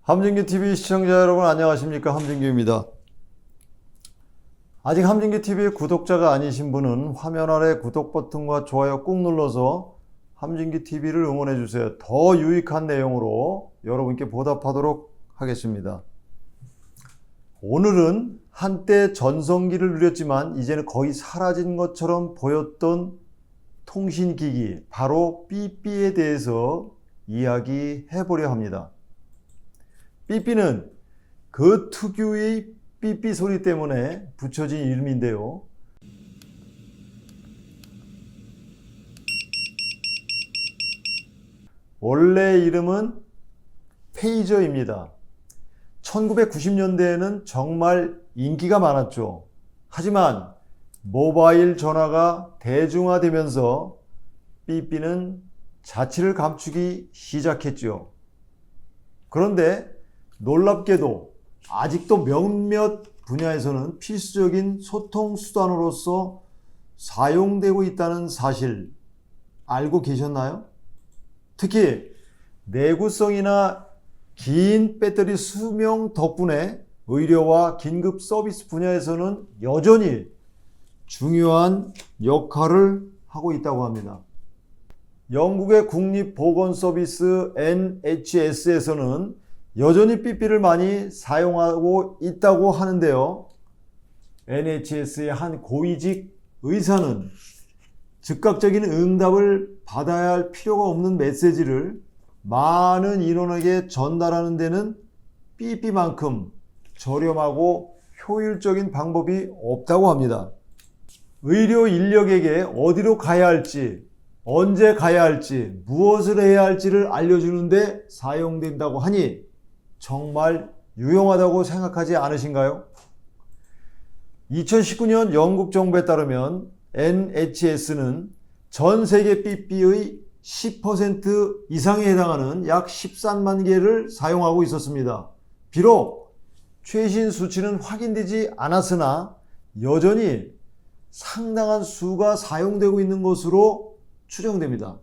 함진규TV 시청자 여러분 안녕하십니까? 함진규입니다. 아직 함진규TV의 구독자가 아니신 분은 화면 아래 구독 버튼과 좋아요 꾹 눌러서 함진규TV를 응원해 주세요. 더 유익한 내용으로 여러분께 보답하도록 하겠습니다. 오늘은 한때 전성기를 누렸지만 이제는 거의 사라진 것처럼 보였던 통신기기 바로 삐삐에 대해서 이야기해 보려 합니다. 삐삐는 그 특유의 삐삐 소리 때문에 붙여진 이름인데요. 원래 이름은 페이저입니다. 1990년대에는 정말 인기가 많았죠. 하지만 모바일 전화가 대중화되면서 삐삐는 자취를 감추기 시작했죠. 그런데 놀랍게도 아직도 몇몇 분야에서는 필수적인 소통 수단으로서 사용되고 있다는 사실 알고 계셨나요? 특히 내구성이나 긴 배터리 수명 덕분에 의료와 긴급 서비스 분야에서는 여전히 중요한 역할을 하고 있다고 합니다. 영국의 국립보건서비스 NHS에서는 여전히 삐삐를 많이 사용하고 있다고 하는데요. NHS의 한 고위직 의사는 즉각적인 응답을 받아야 할 필요가 없는 메시지를 많은 인원에게 전달하는 데는 삐삐만큼 저렴하고 효율적인 방법이 없다고 합니다. 의료 인력에게 어디로 가야 할지, 언제 가야 할지, 무엇을 해야 할지를 알려주는데 사용된다고 하니 정말 유용하다고 생각하지 않으신가요? 2019년 영국 정부에 따르면 NHS는 전 세계 삐삐의 10% 이상에 해당하는 약 13만 개를 사용하고 있었습니다. 비록 최신 수치는 확인되지 않았으나 여전히 상당한 수가 사용되고 있는 것으로 추정됩니다.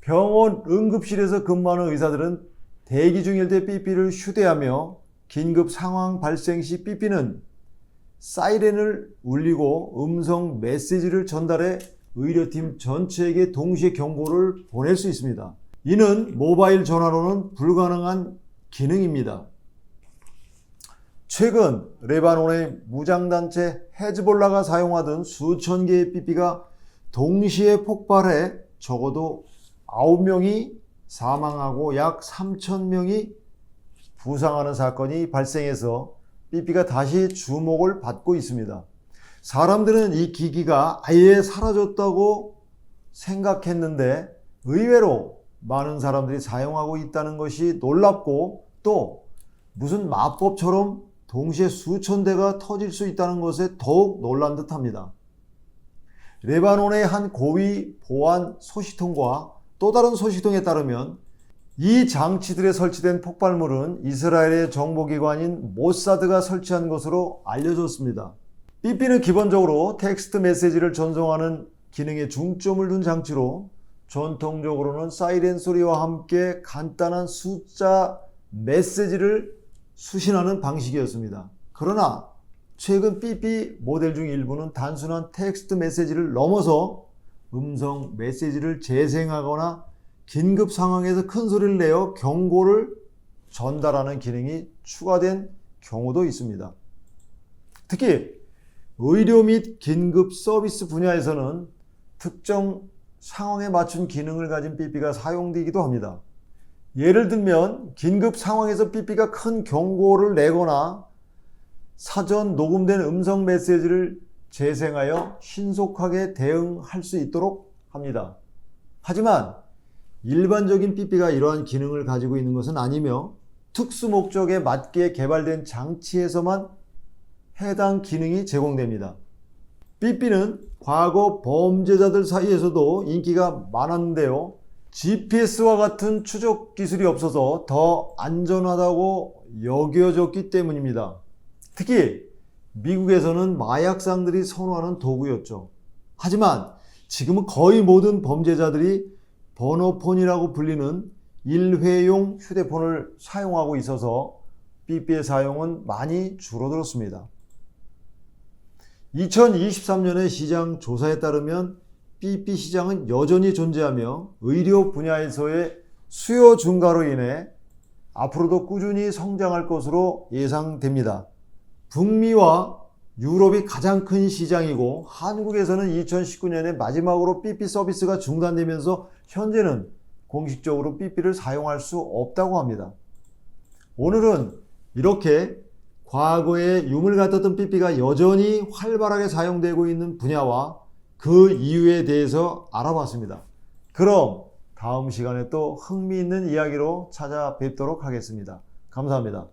병원 응급실에서 근무하는 의사들은 대기 중일 때 삐삐를 휴대하며 긴급 상황 발생 시 삐삐는 사이렌을 울리고 음성 메시지를 전달해 의료팀 전체에게 동시에 경고를 보낼 수 있습니다. 이는 모바일 전화로는 불가능한 기능입니다. 최근 레바논의 무장단체 헤즈볼라가 사용하던 수천 개의 삐삐가 동시에 폭발해 적어도 9명이 사망하고 약 3,000명이 부상하는 사건이 발생해서 삐삐가 다시 주목을 받고 있습니다. 사람들은 이 기기가 아예 사라졌다고 생각했는데 의외로 많은 사람들이 사용하고 있다는 것이 놀랍고 또 무슨 마법처럼 동시에 수천 대가 터질 수 있다는 것에 더욱 놀란 듯합니다. 레바논의 한 고위 보안 소식통과 또 다른 소식통에 따르면 이 장치들에 설치된 폭발물은 이스라엘의 정보기관인 모사드가 설치한 것으로 알려졌습니다. 삐삐는 기본적으로 텍스트 메시지를 전송하는 기능에 중점을 둔 장치로 전통적으로는 사이렌 소리와 함께 간단한 숫자 메시지를 수신하는 방식이었습니다. 그러나 최근 삐삐 모델 중 일부는 단순한 텍스트 메시지를 넘어서 음성 메시지를 재생하거나 긴급 상황에서 큰 소리를 내어 경고를 전달하는 기능이 추가된 경우도 있습니다. 특히 의료 및 긴급 서비스 분야에서는 특정 상황에 맞춘 기능을 가진 삐삐가 사용되기도 합니다. 예를 들면 긴급 상황에서 삐삐가 큰 경고를 내거나 사전 녹음된 음성 메시지를 재생하여 신속하게 대응할 수 있도록 합니다. 하지만 일반적인 삐삐가 이러한 기능을 가지고 있는 것은 아니며 특수 목적에 맞게 개발된 장치에서만 해당 기능이 제공됩니다. 삐삐는 과거 범죄자들 사이에서도 인기가 많았는데요. GPS와 같은 추적 기술이 없어서 더 안전하다고 여겨졌기 때문입니다. 특히 미국에서는 마약상들이 선호하는 도구였죠. 하지만 지금은 거의 모든 범죄자들이 번호폰이라고 불리는 일회용 휴대폰을 사용하고 있어서 삐삐의 사용은 많이 줄어들었습니다. 2023년의 시장 조사에 따르면 삐삐 시장은 여전히 존재하며 의료 분야에서의 수요 증가로 인해 앞으로도 꾸준히 성장할 것으로 예상됩니다. 북미와 유럽이 가장 큰 시장이고 한국에서는 2019년에 마지막으로 삐삐 서비스가 중단되면서 현재는 공식적으로 삐삐를 사용할 수 없다고 합니다. 오늘은 이렇게 과거에 유물 같았던 삐삐가 여전히 활발하게 사용되고 있는 분야와 그 이유에 대해서 알아봤습니다. 그럼 다음 시간에 또 흥미있는 이야기로 찾아뵙도록 하겠습니다. 감사합니다.